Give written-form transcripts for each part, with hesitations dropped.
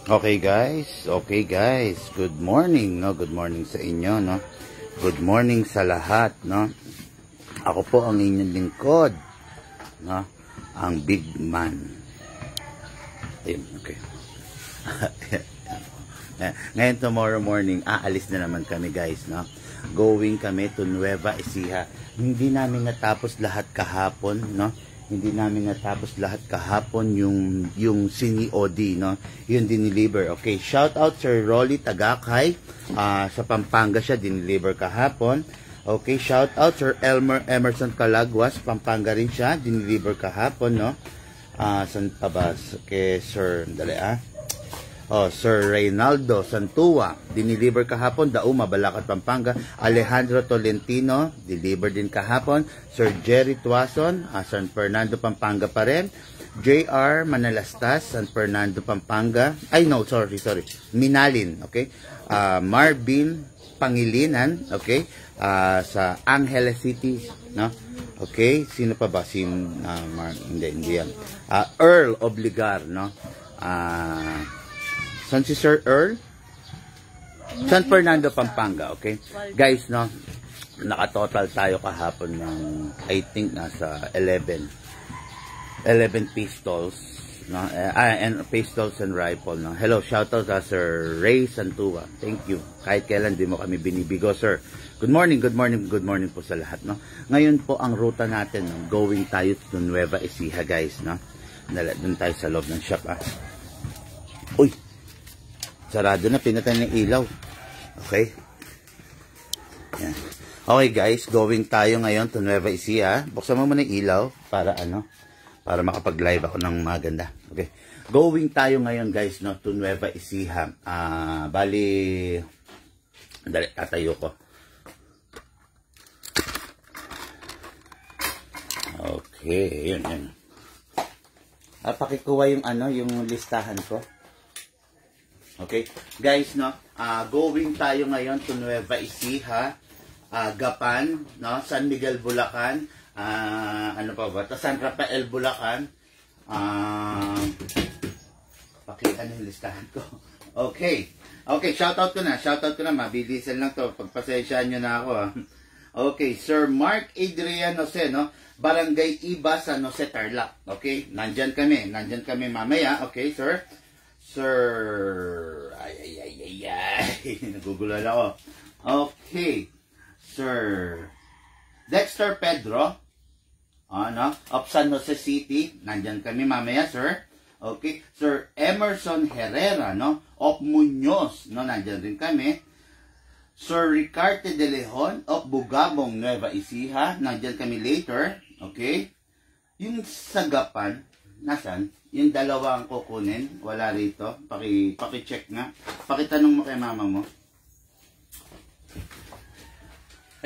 Okay guys, good morning, no? Good morning sa inyo, no? Good morning sa lahat, no? Ako po ang inyong lingkod, no? Ang big man. Ayun, okay. Ngayon tomorrow morning, aalis na naman kami guys, no? Going kami to Nueva Ecija. Hindi namin natapos lahat kahapon, no? Hindi namin natapos lahat kahapon yung COD, no? Yung dineliver. Okay, shout out Sir Rolly Tagakay. Sa Pampanga siya dineliver kahapon. Okay, shout out Sir Emerson Calagwas, Pampanga rin siya, dineliver kahapon, no? San pa ba? Okay, Sir, dali Sir Reynaldo Santua, dineliver kahapon, Dauma, Balacat, Pampanga. Alejandro Tolentino, deliver din kahapon. Sir Jerry Tuason, San Fernando, Pampanga pa rin. JR Manalastas, San Fernando, Pampanga. Sorry. Minalin, okay. Marvin Pangilinan, okay. Sa Angeles City, no? Okay, sino pa ba? Hindi yan. Earl Obligar, no? San si Sir Earl? San Fernando, Pampanga, okay? Guys, no, nakatotal tayo kahapon ng, I think, nasa 11 pistols, no? And pistols and rifle, no? Hello, shoutout sa Sir Ray Santua. Thank you. Kahit kailan di mo kami binibigo, sir. Good morning po sa lahat, no? Ngayon po ang ruta natin, no? Going tayo to Nueva Ecija, guys, no? Doon tayo sa loob ng shop, Uy! Sarado na, pinatay ng ilaw. Okay. Yan. Okay guys, going tayo ngayon to Nueva Ecija. Buksan mo muna yung ilaw para para makapag-live ako ng maganda. Okay. Going tayo ngayon guys, no, to Nueva Ecija. Bali, dali, tatayo ko. Okay, yun. Pakikuha yung yung listahan ko. Okay, guys, no, going tayo ngayon to Nueva Ecija, Gapan, no, San Miguel, Bulacan, San Rafael, Bulacan, pakita yung listahan ko. Okay, shoutout ko na, mabilisan lang to, pagpasensyaan nyo na ako, Okay, Sir Mark Adrian Jose, no, Barangay Iba, San Jose, Tarlac. Okay, nandyan kami mamaya. Okay, sir. Nagugulala ako. Okay. Sir Dexter Pedro, of San Jose City. Nandyan kami mamaya, sir. Okay. Sir Emerson Herrera, no, of Muñoz, no, nandyan rin kami. Sir Ricardo de Leon, of Bugabong, Nueva Ecija. Nandyan kami later. Okay. Yung sagapan, nasan? Yung dalawa ang kukunin, wala rito. Paki-check nga. Pakitanong mo kay mama mo.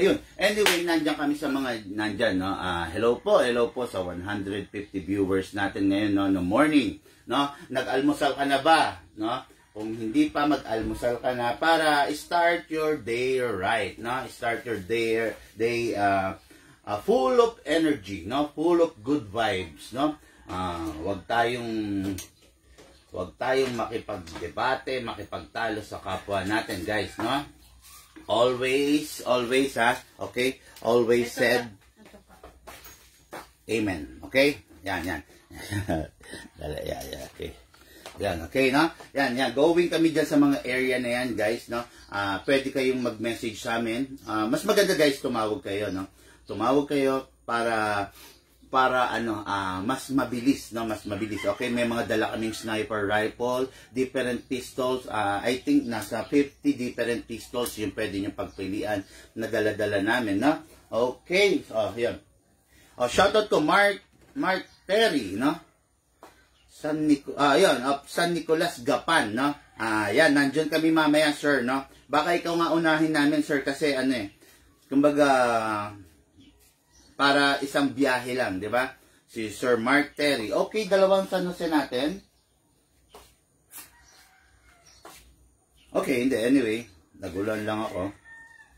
Ayun. Anyway, nandiyan kami sa mga nandyan, no. Hello po sa 150 viewers natin ngayon, no morning, no. Nag-almusal ka na ba, no? Kung hindi pa, mag-almusal ka na para start your day right, no? Start your day full of energy, no? Full of good vibes, no? Wag tayong makipagdebate, makipagtalo sa kapwa natin, guys, no? Always, okay? Always said amen, okay? Yan. Okay. Yan, okay, no? Yan. Going kami dyan sa mga area na yan, guys, no? Pwede kayong mag-message sa amin. Mas maganda, guys, tumawag kayo, no? Tumawag kayo para mas mabilis, no? Mas mabilis. Okay, may mga dala kaming sniper rifle, different pistols. I think nasa 50 different pistols yung pwede nyo pagpilian na dala-dala namin, no? Okay, yun. Shoutout ko Mark Perry, no? San Nicolas Gapan, no? Yan, nandiyan kami mamaya, sir, no? Baka ikaw nga unahin namin, sir, kasi kumbaga, para isang biyahe lang, di ba? Si Sir Mark Terry. Okay, dalawang San Jose natin. Okay, hindi. Anyway, nagulan lang ako.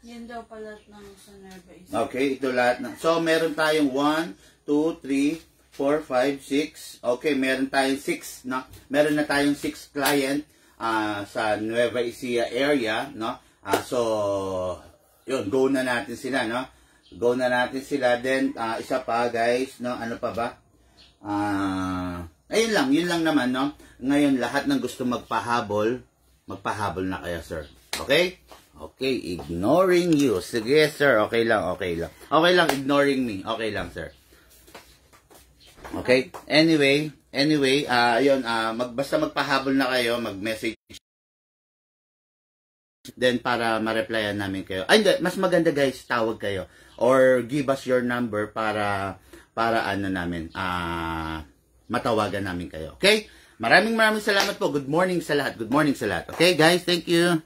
Yan daw pala ng sa Nueva Ecija. Okay, ito lahat. So, meron tayong 1, 2, 3, 4, 5, 6. Okay, meron tayong 6. No? Meron na tayong 6 client. sa Nueva Ecija area, no? So, yun, go na natin sila, no? Go na natin sila. Then, isa pa, guys, no? Ano pa ba? Ayun lang, yun lang naman, no? Ngayon, lahat ng gusto magpahabol na kayo, sir. Okay? Okay, ignoring you. Sige, sir. Okay lang, okay lang. Okay lang, ignoring me. Okay lang, sir. Okay? Anyway, ayun, basta magpahabol na kayo, mag-message. Then, para ma-replyan namin kayo. Ay, hindi, mas maganda, guys, tawag kayo. Or give us your number para ano namin, matawagan namin kayo. Okay? Maraming salamat po. Good morning sa lahat. Good morning sa lahat. Okay, guys? Thank you.